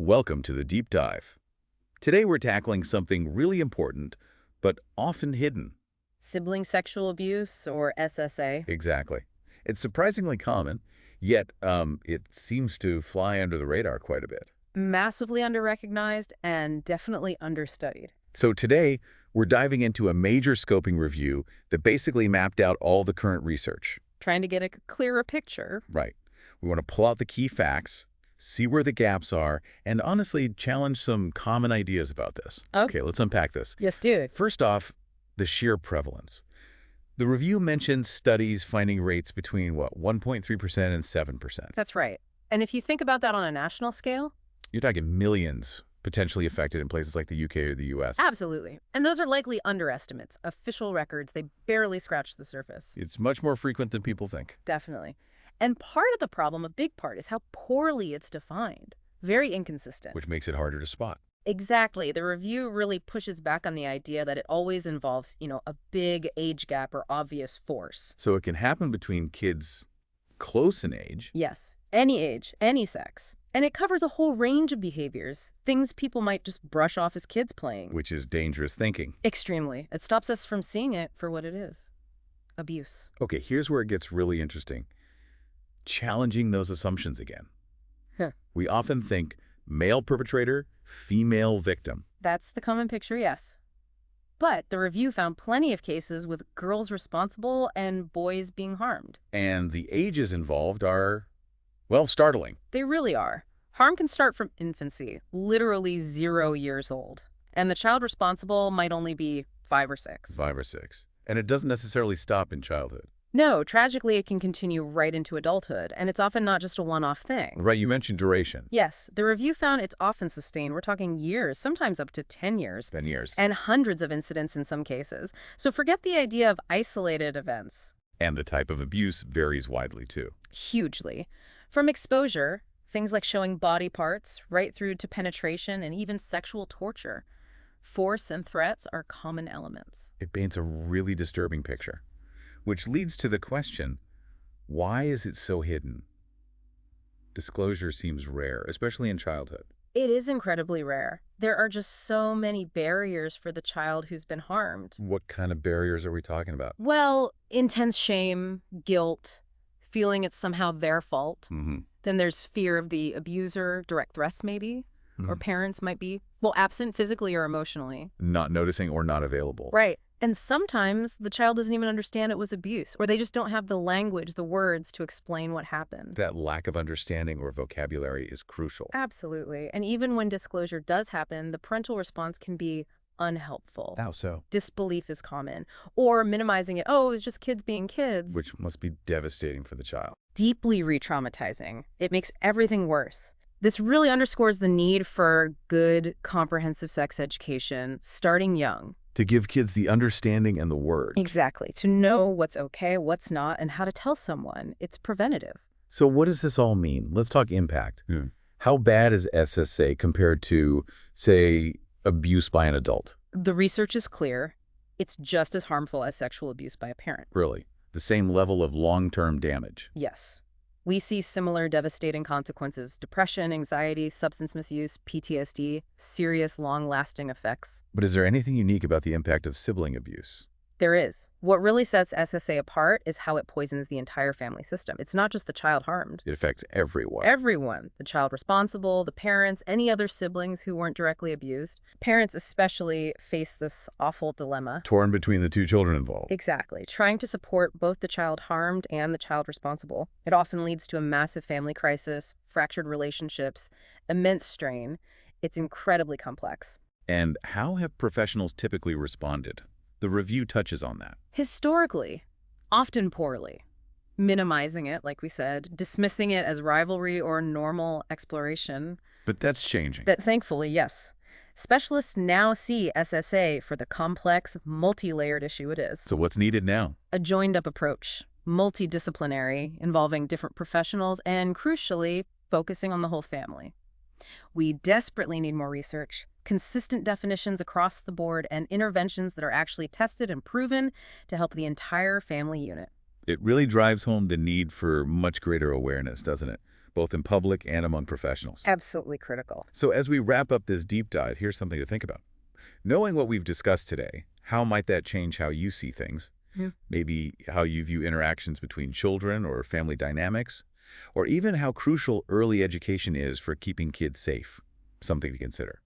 Welcome to the Deep Dive. Today we're tackling something really important, but often hidden. Sibling sexual abuse, or SSA. Exactly. It's surprisingly common, yet it seems to fly under the radar quite a bit. Massively underrecognized and definitely understudied. So today, we're diving into a major scoping review that basically mapped out all the current research. Trying to get a clearer picture. Right. We want to pull out the key facts, see where the gaps are, and honestly challenge some common ideas about this. Okay, let's unpack this. Yes, dude. First off, the sheer prevalence. The review mentions studies finding rates between, 1.3% and 7%. That's right. And if you think about that on a national scale? You're talking millions potentially affected in places like the UK or the US. Absolutely. And those are likely underestimates. Official records, they barely scratch the surface. It's much more frequent than people think. Definitely. And part of the problem, a big part, is how poorly it's defined. Very inconsistent. Which makes it harder to spot. Exactly. The review really pushes back on the idea that it always involves, a big age gap or obvious force. So it can happen between kids close in age. Yes. Any age, any sex. And it covers a whole range of behaviors, things people might just brush off as kids playing. Which is dangerous thinking. Extremely. It stops us from seeing it for what it is. Abuse. Okay, here's where it gets really interesting. Challenging those assumptions again. We often think male perpetrator, female victim. That's the common picture, yes. But the review found plenty of cases with girls responsible and boys being harmed. And the ages involved are, startling. They really are. Harm can start from infancy, literally 0 years old. And the child responsible might only be 5 or 6. 5 or 6. And it doesn't necessarily stop in childhood. No, tragically, it can continue right into adulthood, and it's often not just a one-off thing. Right, you mentioned duration. Yes, the review found it's often sustained. We're talking years, sometimes up to 10 years. 10 years. And hundreds of incidents in some cases. So forget the idea of isolated events. And the type of abuse varies widely, too. Hugely. From exposure, things like showing body parts, right through to penetration and even sexual torture. Force and threats are common elements. It paints a really disturbing picture. Which leads to the question, why is it so hidden? Disclosure seems rare, especially in childhood. It is incredibly rare. There are just so many barriers for the child who's been harmed. What kind of barriers are we talking about? Well, intense shame, guilt, feeling it's somehow their fault. Then there's fear of the abuser, direct threats maybe, or parents might be, absent physically or emotionally. Not noticing or not available. Right. And sometimes the child doesn't even understand it was abuse, or they just don't have the language, the words to explain what happened. That lack of understanding or vocabulary is crucial. Absolutely. And even when disclosure does happen, the parental response can be unhelpful. How so? Disbelief is common. Or minimizing it, it was just kids being kids. Which must be devastating for the child. Deeply re-traumatizing. It makes everything worse. This really underscores the need for good, comprehensive sex education, starting young. To give kids the understanding and the words. Exactly. To know what's okay, what's not, and how to tell someone. It's preventative. So what does this all mean? Let's talk impact. How bad is SSA compared to, say, abuse by an adult? The research is clear. It's just as harmful as sexual abuse by a parent. Really? The same level of long-term damage? Yes. We see similar devastating consequences: depression, anxiety, substance misuse, PTSD, serious long-lasting effects. But is there anything unique about the impact of sibling abuse? There is. What really sets SSA apart is how it poisons the entire family system. It's not just the child harmed. It affects everyone. Everyone. The child responsible, the parents, any other siblings who weren't directly abused. Parents especially face this awful dilemma. Torn between the two children involved. Exactly. Trying to support both the child harmed and the child responsible. It often leads to a massive family crisis, fractured relationships, immense strain. It's incredibly complex. And how have professionals typically responded? The review touches on that. Historically, often poorly. Minimizing it, like we said, dismissing it as rivalry or normal exploration. But that's changing. Thankfully, yes. Specialists now see SSA for the complex, multi-layered issue it is. So what's needed now? A joined-up approach, multidisciplinary, involving different professionals and, crucially, focusing on the whole family. We desperately need more research, consistent definitions across the board, and interventions that are actually tested and proven to help the entire family unit. It really drives home the need for much greater awareness, doesn't it? both in public and among professionals. Absolutely critical. So as we wrap up this deep dive, here's something to think about. Knowing what we've discussed today, how might that change how you see things? Yeah. Maybe how you view interactions between children or family dynamics, or even how crucial early education is for keeping kids safe. Something to consider.